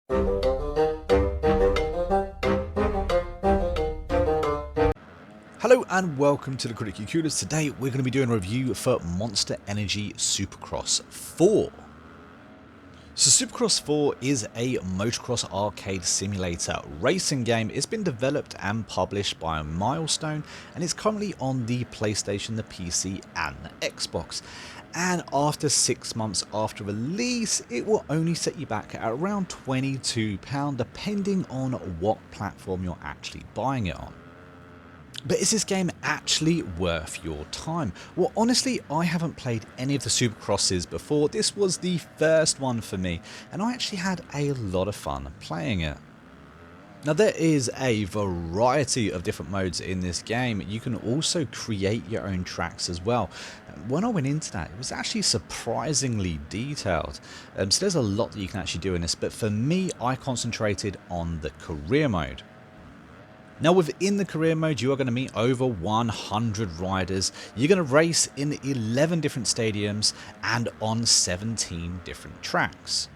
Hello and welcome to the Critically Clueless. Today we're going to be doing a review for Monster Energy Supercross 4. So Supercross 4 is a motocross arcade simulator racing game. It's been developed and published by Milestone and it's currently on the PlayStation, the PC and the Xbox. And after 6 months after release, it will only set you back at around £22 depending on what platform you're actually buying it on. But is this game actually worth your time? Well, honestly, I haven't played any of the Supercrosses before. This was the first one for me, and I actually had a lot of fun playing it. Now, there is a variety of different modes in this game. You can also create your own tracks as well. When I went into that, it was actually surprisingly detailed. So there's a lot that you can actually do in this, but for me, I concentrated on the career mode. Now within the career mode you are going to meet over 100 riders, you're going to race in 11 different stadiums and on 17 different tracks.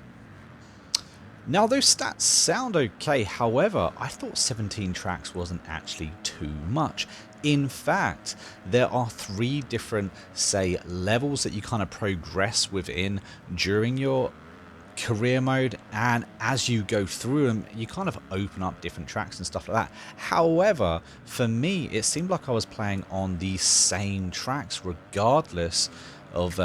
Now those stats sound okay, however I thought 17 tracks wasn't actually too much. In fact, there are 3 different, say, levels that you kind of progress within during your career mode, and as you go through them you kind of open up different tracks and stuff like that. However, for me it seemed like I was playing on the same tracks regardless of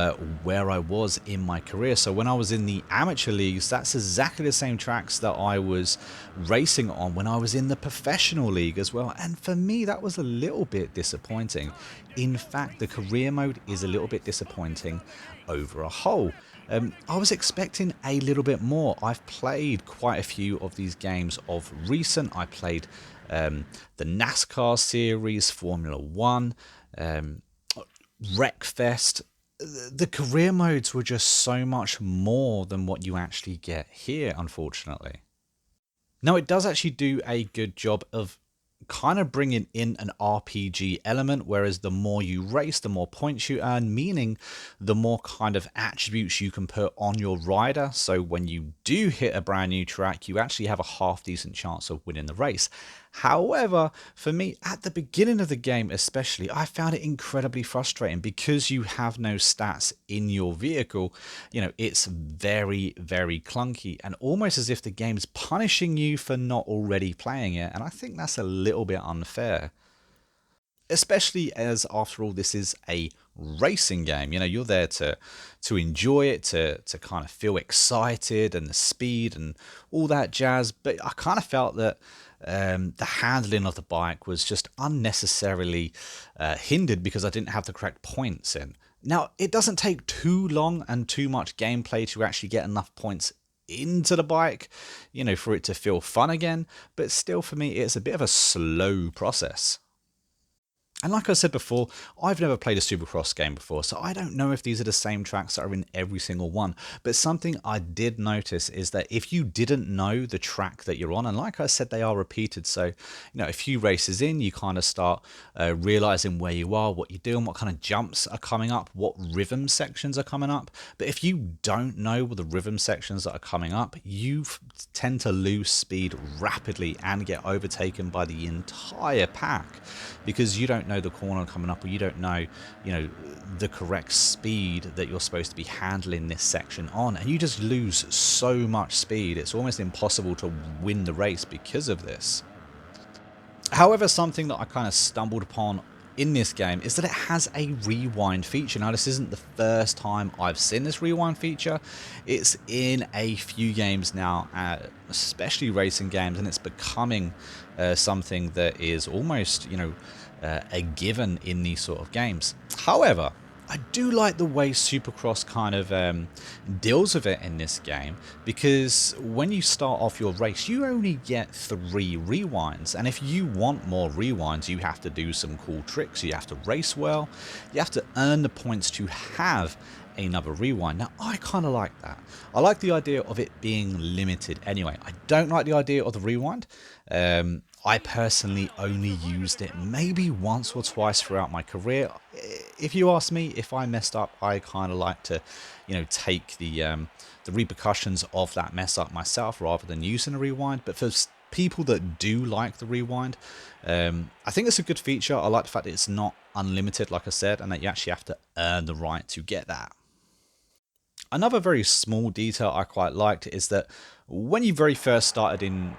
where I was in my career. So when I was in the amateur leagues, that's exactly the same tracks that I was racing on when I was in the professional league as well, and for me that was a little bit disappointing. In fact, the career mode is a little bit disappointing over a whole. I was expecting a little bit more. I've played quite a few of these games of recent. I played the NASCAR series, Formula 1, Wreckfest. The career modes were just so much more than what you actually get here, unfortunately. Now, it does actually do a good job of kind of bringing in an RPG element, whereas the more you race, the more points you earn, meaning the more kind of attributes you can put on your rider. So when you do hit a brand new track, you actually have a half decent chance of winning the race. However, for me, at the beginning of the game especially, I found it incredibly frustrating because you have no stats in your vehicle. You know, it's very, very clunky and almost as if the game's punishing you for not already playing it. And I think that's a little bit unfair. Especially as, after all, this is a racing game. You know, you're there to enjoy it, to kind of feel excited and the speed and all that jazz. But I kind of felt that the handling of the bike was just unnecessarily hindered because I didn't have the correct points in. Now, it doesn't take too long and too much gameplay to actually get enough points into the bike, you know, for it to feel fun again. But still, for me, it's a bit of a slow process. And like I said before, I've never played a Supercross game before, so I don't know if these are the same tracks that are in every single one. But something I did notice is that if you didn't know the track that you're on, and like I said, they are repeated, so you know, a few races in, you kind of start realizing where you are, what you're doing, what kind of jumps are coming up, what rhythm sections are coming up. But if you don't know what the rhythm sections that are coming up, you tend to lose speed rapidly and get overtaken by the entire pack because you don't know the corner coming up, or you don't know, you know, the correct speed that you're supposed to be handling this section on, and you just lose so much speed. It's almost impossible to win the race because of this. However, something that I kind of stumbled upon in this game is that it has a rewind feature. Now, this isn't the first time I've seen this rewind feature. It's in a few games now, especially racing games, and it's becoming something that is almost, you know, a given in these sort of games. However, I do like the way Supercross kind of deals with it in this game, because when you start off your race, you only get 3 rewinds, and if you want more rewinds, you have to do some cool tricks. You have to race well, you have to earn the points to have another rewind. Now, I kind of like that. I like the idea of it being limited anyway. I don't like the idea of the rewind. I personally only used it maybe once or twice throughout my career. If you ask me, if I messed up, I kind of like to, take the repercussions of that mess up myself rather than using a rewind. But for people that do like the rewind, I think it's a good feature. I like the fact that it's not unlimited, like I said, and that you actually have to earn the right to get that. Another very small detail I quite liked is that when you very first started in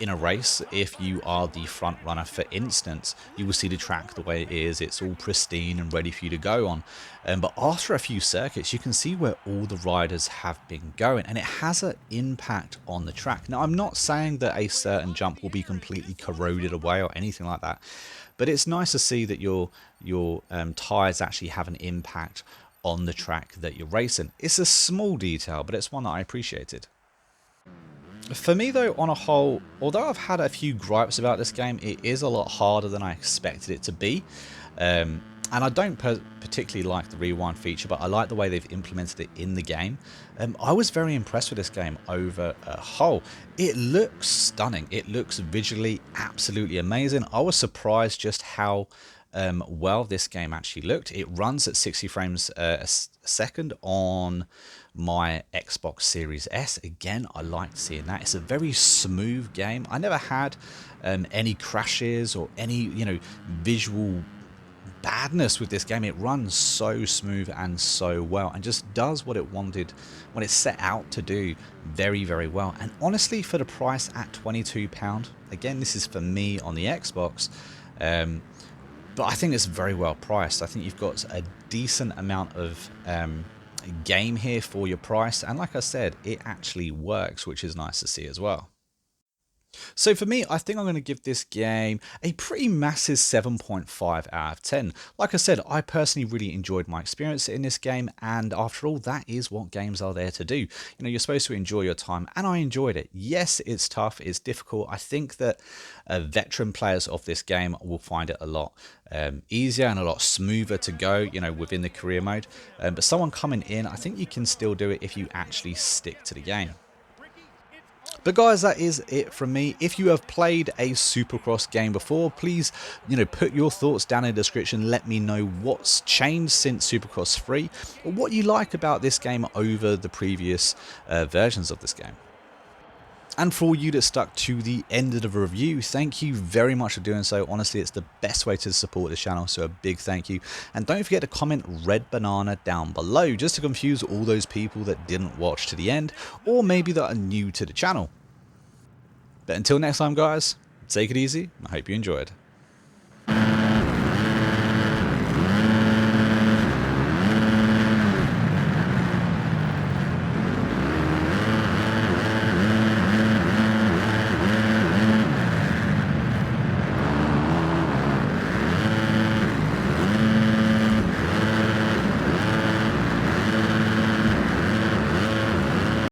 a race, if you are the front runner, for instance, you will see the track the way it is. It's all pristine and ready for you to go on. But after a few circuits, you can see where all the riders have been going, and it has an impact on the track. Now, I'm not saying that a certain jump will be completely corroded away or anything like that, but it's nice to see that your tires actually have an impact on the track that you're racing. It's a small detail, but it's one that I appreciated. For me though, on a whole, although I've had a few gripes about this game, it is a lot harder than I expected it to be. And I don't particularly like the rewind feature, but I like the way they've implemented it in the game. I was very impressed with this game over a whole. It looks stunning. It looks visually absolutely amazing. I was surprised just how well this game actually looked. It runs at 60 frames a second on my Xbox Series S. Again, I liked seeing that. It's a very smooth game. I never had any crashes or any visual badness with this game. It runs so smooth and so well and just does what it wanted, what it set out to do very, very well. And honestly, for the price at £22, again, this is for me on the Xbox, but I think it's very well priced. I think you've got a decent amount of game here for your price, and like I said, it actually works, which is nice to see as well. So for me, I think I'm going to give this game a pretty massive 7.5 out of 10. Like I said, I personally really enjoyed my experience in this game, and after all, that is what games are there to do. You're supposed to enjoy your time, and I enjoyed it. Yes, it's tough, it's difficult. I think that veteran players of this game will find it a lot easier and a lot smoother to go, within the career mode. But someone coming in, I think you can still do it if you actually stick to the game. But guys, that is it from me. If you have played a Supercross game before, please, put your thoughts down in the description. Let me know what's changed since Supercross 3, or what you like about this game over the previous versions of this game. And for all you that stuck to the end of the review, thank you very much for doing so. Honestly, it's the best way to support this channel, so a big thank you. And don't forget to comment red banana down below, just to confuse all those people that didn't watch to the end, or maybe that are new to the channel. But until next time guys, take it easy, I hope you enjoyed.